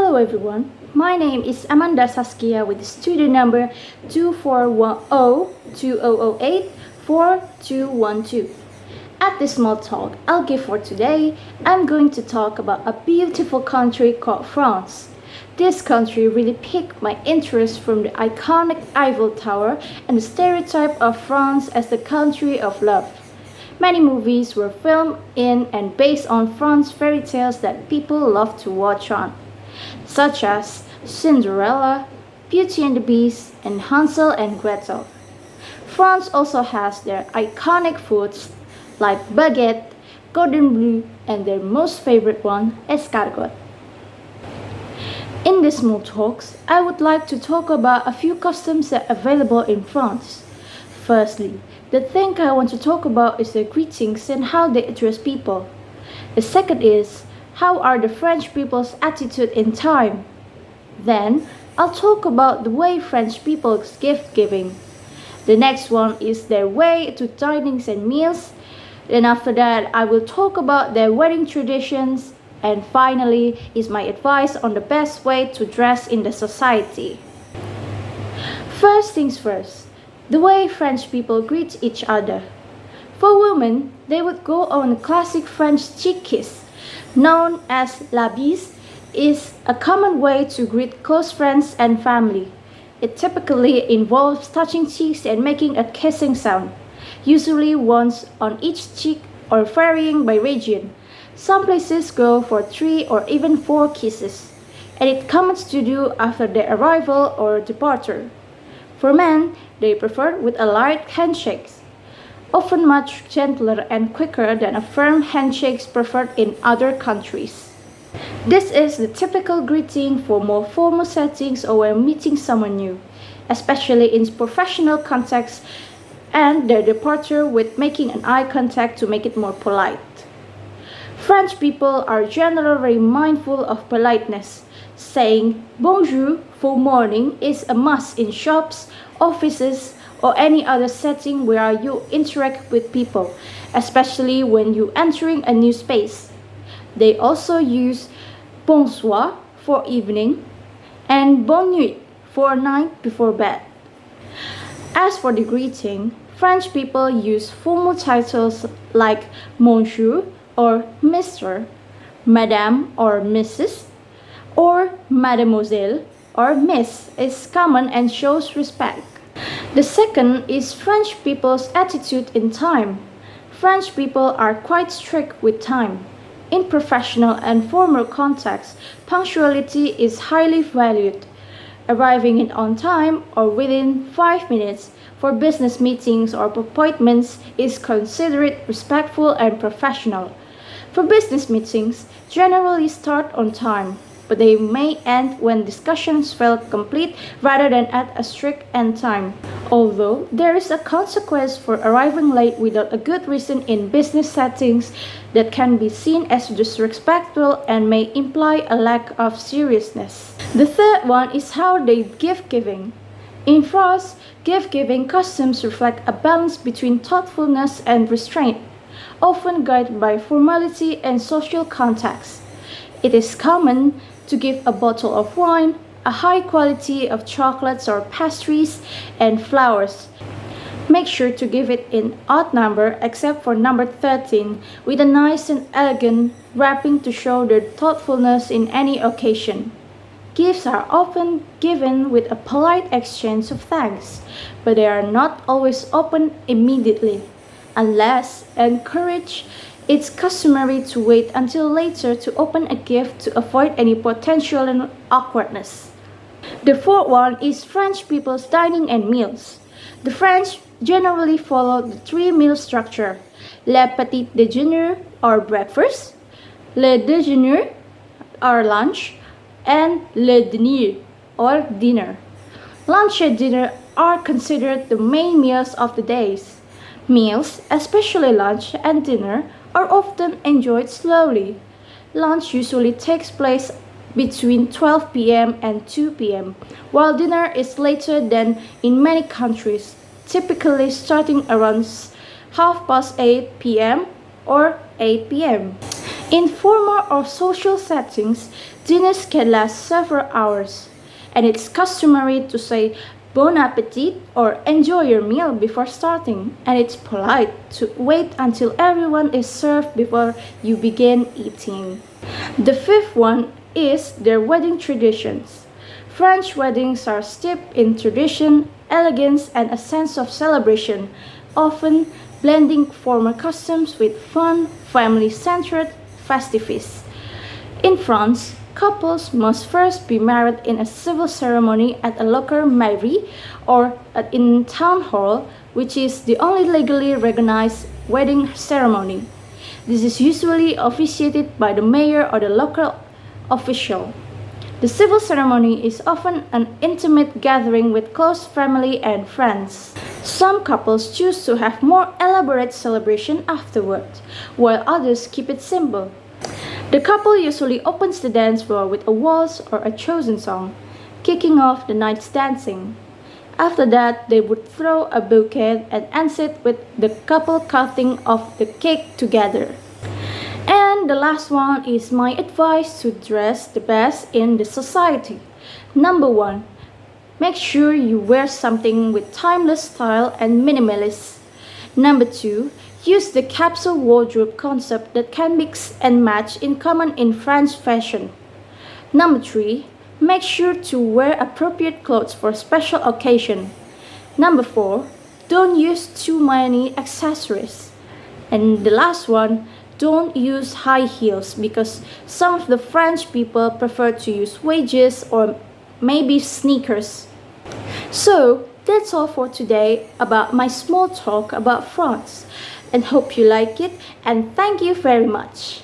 Hello everyone, my name is Amanda Saskia with student number 2410-2008-4212. At this small talk I'll give for today, I'm going to talk about a beautiful country called France. This country really piqued my interest from the iconic Eiffel Tower and the stereotype of France as the country of love. Many movies were filmed in and based on France fairy tales that people love to watch on, such as Cinderella, Beauty and the Beast, and Hansel and Gretel. France also has their iconic foods like baguette, cordon bleu, and their most favorite one, escargot. In this small talks, I would like to talk about a few customs that are available in France. Firstly, the thing I want to talk about is their greetings and how they address people. The second is, how are the French people's attitude in time? Then, I'll talk about the way French people's gift giving. The next one is their way to dinings and meals. Then after that, I will talk about their wedding traditions. And finally, is my advice on the best way to dress in the society. First things first, the way French people greet each other. For women, they would go on a classic French cheek kiss, known as la bise, is a common way to greet close friends and family. It typically involves touching cheeks and making a kissing sound, usually once on each cheek or varying by region. Some places go for 3 or even 4 kisses, and it comes to do after their arrival or departure. For men, they prefer with a light handshake, often much gentler and quicker than a firm handshake preferred in other countries. This is the typical greeting for more formal settings or when meeting someone new, especially in professional contexts, and their departure with making an eye contact to make it more polite. French people are generally very mindful of politeness. Saying bonjour for morning is a must in shops, offices, or any other setting where you interact with people, especially when you're entering a new space. They also use bonsoir for evening and bonne nuit for night before bed. As for the greeting, French people use formal titles like Monsieur or Mr., Madame or Mrs., or Mademoiselle or Miss is common and shows respect. The second is French people's attitude in time. French people are quite strict with time. In professional and formal contexts, punctuality is highly valued. Arriving in on time or within 5 minutes for business meetings or appointments is considered respectful and professional. For business meetings, generally start on time, but they may end when discussions feel complete rather than at a strict end time. Although there is a consequence for arriving late without a good reason in business settings that can be seen as disrespectful and may imply a lack of seriousness. The third one is how they gift giving. In France, gift giving customs reflect a balance between thoughtfulness and restraint, often guided by formality and social context. It is common to give a bottle of wine, a high quality of chocolates or pastries, and flowers. Make sure to give it in odd number except for number 13 with a nice and elegant wrapping to show their thoughtfulness in any occasion. Gifts are often given with a polite exchange of thanks, but they are not always opened immediately. Unless encouraged, it's customary to wait until later to open a gift to avoid any potential awkwardness. The fourth one is French people's dining and meals. The French generally follow the 3-meal structure: le petit déjeuner or breakfast, le déjeuner or lunch, and le dîner or dinner. Lunch and dinner are considered the main meals of the days. Meals, especially lunch and dinner, are often enjoyed slowly. Lunch usually takes place between 12 p.m. and 2 p.m., while dinner is later than in many countries, typically starting around 8:30 p.m. or 8 p.m. In formal or social settings, Dinners can last several hours, and it's customary to say bon appetit or enjoy your meal before starting, and it's polite to wait until everyone is served before you begin eating. The fifth one is their wedding traditions. French weddings are steeped in tradition, elegance, and a sense of celebration, often blending former customs with fun, family-centered festivities. In France, couples must first be married in a civil ceremony at a local mairie or in town hall, which is the only legally recognized wedding ceremony. This is usually officiated by the mayor or the local official. The civil ceremony is often an intimate gathering with close family and friends. Some couples choose to have more elaborate celebration afterward, while others keep it simple. The couple usually opens the dance floor with a waltz or a chosen song, kicking off the night's dancing. After that, they would throw a bouquet and end it with the couple cutting off the cake together. And the last one is my advice to dress the best in the society. Number one, make sure you wear something with timeless style and minimalist. Number two, use the capsule wardrobe concept that can mix and match in common in French fashion. Number three, make sure to wear appropriate clothes for special occasion. Number four, don't use too many accessories. And the last one, don't use high heels because some of the French people prefer to use wedges or maybe sneakers. So that's all for today about my small talk about France, and hope you like it, and thank you very much.